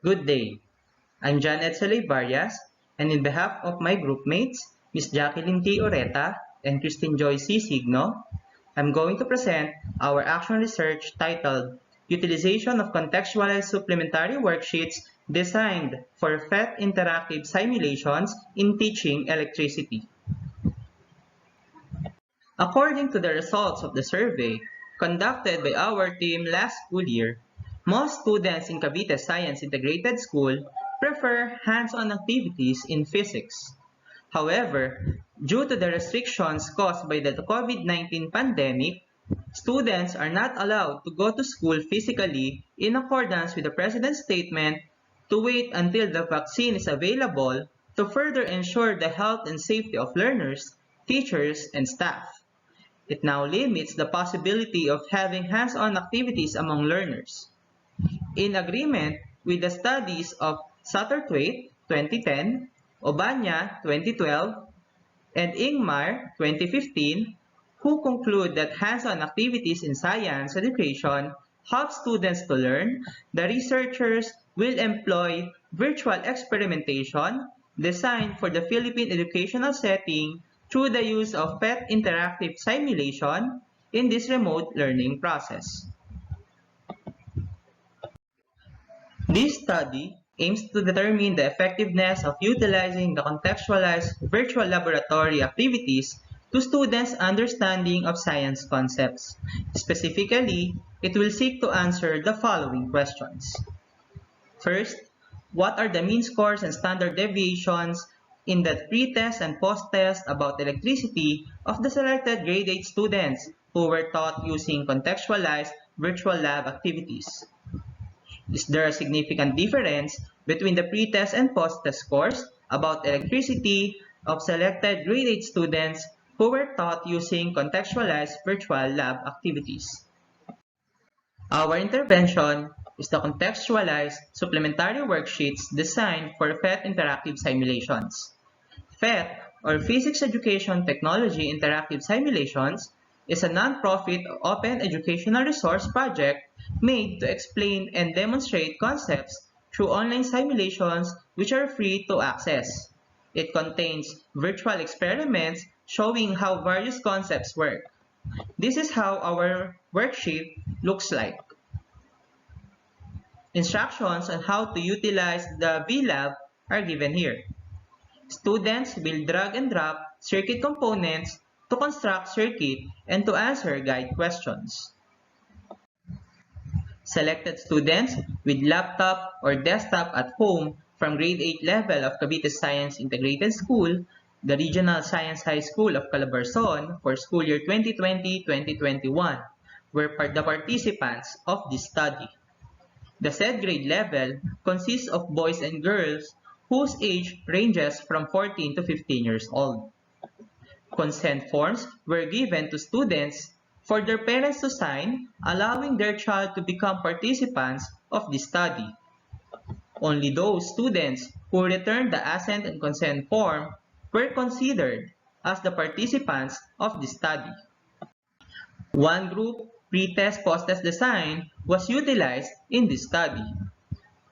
Good day. I'm John Edsel Varias, and in behalf of my groupmates, Ms. Jacqueline T. Ureta and Cristine C. Signo, I'm going to present our action research titled Utilization of Contextualized Supplementary Worksheets Designed for PhET Interactive Simulations in Teaching Electricity. According to the results of the survey conducted by our team last school year, most students in Cavite Science Integrated School prefer hands-on activities in physics. However, due to the restrictions caused by the COVID-19 pandemic, students are not allowed to go to school physically in accordance with the President's statement to wait until the vaccine is available to further ensure the health and safety of learners, teachers, and staff. It now limits the possibility of having hands-on activities among learners. In agreement with the studies of Satterthwaite 2010, Obanya 2012, and Ingmar 2015, who conclude that hands-on activities in science education help students to learn, the researchers will employ virtual experimentation designed for the Philippine educational setting through the use of PhET interactive simulation in this remote learning process. This study aims to determine the effectiveness of utilizing the contextualized virtual laboratory activities to students' understanding of science concepts. Specifically, it will seek to answer the following questions. First, what are the mean scores and standard deviations in the pre-test and post-test about electricity of the selected grade 8 students who were taught using contextualized virtual lab activities? Is there a significant difference between the pre-test and post-test scores about electricity of selected grade 8 students who were taught using contextualized virtual lab activities? Our intervention is the Contextualized Supplementary Worksheets designed for PhET interactive simulations. PhET, or Physics Education Technology Interactive Simulations, is a non-profit open educational resource project made to explain and demonstrate concepts through online simulations which are free to access. It contains virtual experiments showing how various concepts work. This is how our worksheet looks like. Instructions on how to utilize the VLab are given here. Students will drag and drop circuit components to construct circuit and to answer guide questions. Selected students with laptop or desktop at home from grade 8 level of Cavite Science Integrated School, the Regional Science High School of Calabarzon for school year 2020-2021 were the participants of this study. The said grade level consists of boys and girls whose age ranges from 14 to 15 years old. Consent forms were given to students for their parents to sign, allowing their child to become participants of the study. Only those students who returned the assent and consent form were considered as the participants of the study. One group pre-test post-test design was utilized in this study.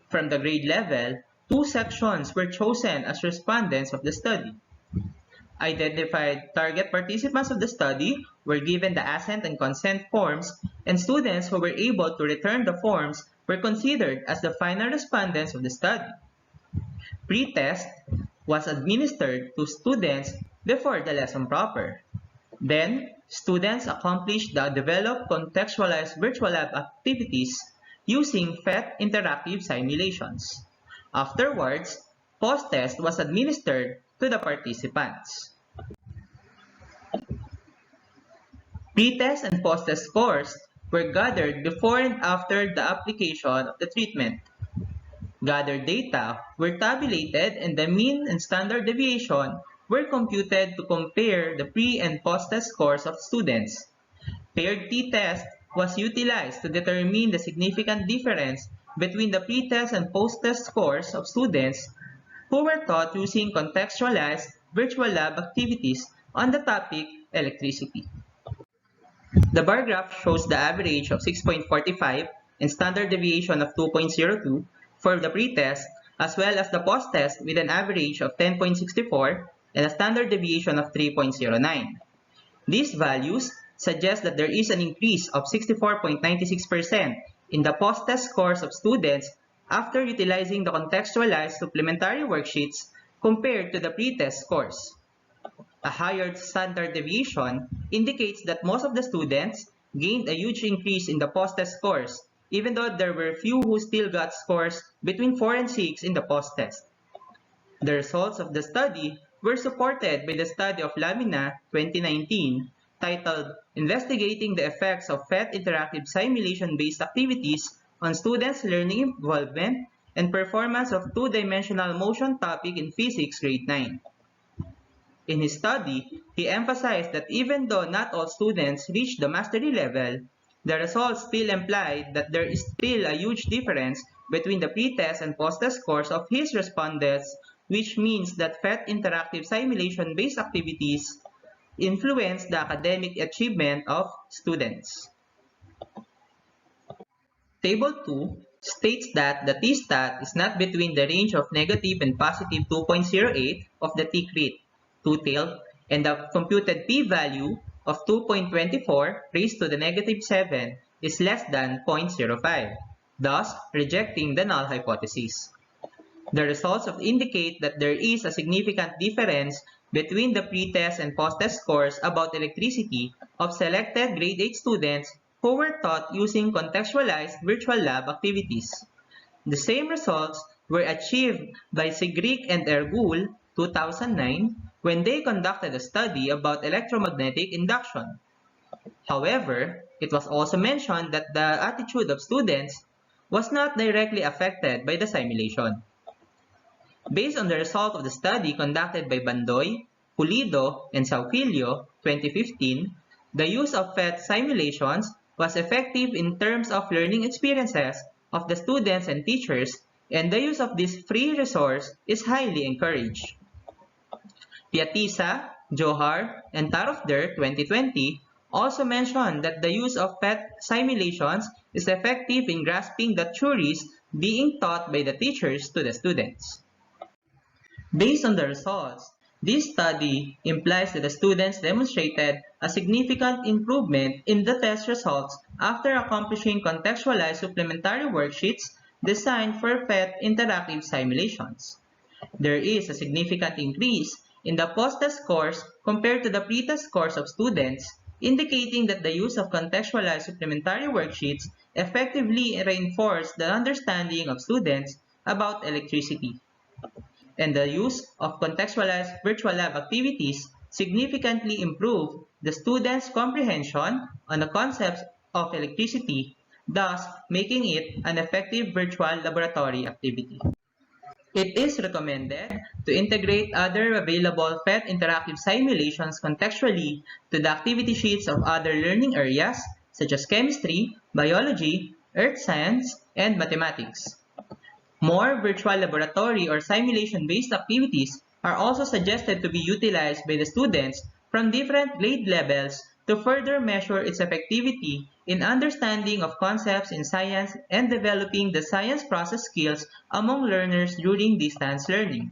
From the grade level, 2 sections were chosen as respondents of the study. Identified target participants of the study were given the assent and consent forms, and students who were able to return the forms were considered as the final respondents of the study. Pre-test was administered to students before the lesson proper. Then, students accomplished the developed contextualized virtual lab activities using PhET interactive simulations. Afterwards, post-test was administered to the participants. Pre-test and post-test scores were gathered before and after the application of the treatment. Gathered data were tabulated and the mean and standard deviation were computed to compare the pre- and post-test scores of students. Paired t-test was utilized to determine the significant difference between the pre-test and post-test scores of students who were taught using contextualized virtual lab activities on the topic electricity. The bar graph shows the average of 6.45 and standard deviation of 2.02 for the pre-test as well as the post-test with an average of 10.64 and a standard deviation of 3.09. These values suggest that there is an increase of 64.96% in the post-test scores of students after utilizing the contextualized supplementary worksheets compared to the pre-test scores. A higher standard deviation indicates that most of the students gained a huge increase in the post-test scores, even though there were few who still got scores between 4 and 6 in the post-test. The results of the study were supported by the study of Lamina 2019 titled Investigating the Effects of PhET Interactive Simulation-Based Activities on Students' Learning Involvement and Performance of Two-Dimensional Motion Topic in Physics Grade 9. In his study, he emphasized that even though not all students reached the mastery level, the results still implied that there is still a huge difference between the pre-test and post-test scores of his respondents, which means that PhET interactive simulation-based activities influence the academic achievement of students. Table 2 states that the t-stat is not between the range of negative and positive 2.08 of the t-crit, two-tailed, and the computed p-value of 2.24 raised to the negative 7 is less than 0.05, thus rejecting the null hypothesis. The results indicate that there is a significant difference between the pre-test and post-test scores about electricity of selected grade 8 students who were taught using contextualized virtual lab activities. The same results were achieved by Sigric and Ergul 2009 when they conducted a study about electromagnetic induction. However, it was also mentioned that the attitude of students was not directly affected by the simulation. Based on the result of the study conducted by Bandoy, Pulido, and Saufilio 2015, the use of PhET simulations was effective in terms of learning experiences of the students and teachers, and the use of this free resource is highly encouraged. Piatisa, Johar, and Tarofder 2020 also mentioned that the use of PhET simulations is effective in grasping the theories being taught by the teachers to the students. Based on the results, this study implies that the students demonstrated a significant improvement in the test results after accomplishing contextualized supplementary worksheets designed for PhET interactive simulations. There is a significant increase in the post-test scores compared to the pre-test scores of students, indicating that the use of contextualized supplementary worksheets effectively reinforced the understanding of students about electricity. And the use of contextualized virtual lab activities significantly improved the students' comprehension on the concepts of electricity, thus making it an effective virtual laboratory activity. It is recommended to integrate other available PhET interactive simulations contextually to the activity sheets of other learning areas such as chemistry, biology, earth science, and mathematics. More virtual laboratory or simulation-based activities are also suggested to be utilized by the students from different grade levels to further measure its effectivity in understanding of concepts in science and developing the science process skills among learners during distance learning.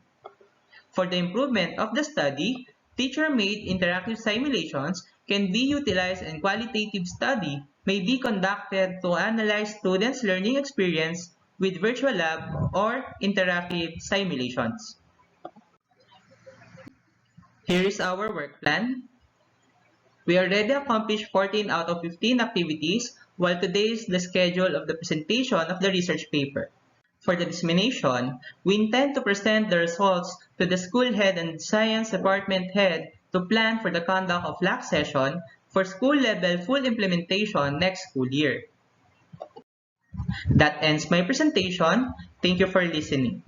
For the improvement of the study, teacher-made interactive simulations can be utilized and qualitative study may be conducted to analyze students' learning experience with virtual lab or interactive simulations. Here is our work plan. We already accomplished 14 out of 15 activities, while today is the schedule of the presentation of the research paper. For the dissemination, we intend to present the results to the school head and science department head to plan for the conduct of LAC session for school-level full implementation next school year. That ends my presentation. Thank you for listening.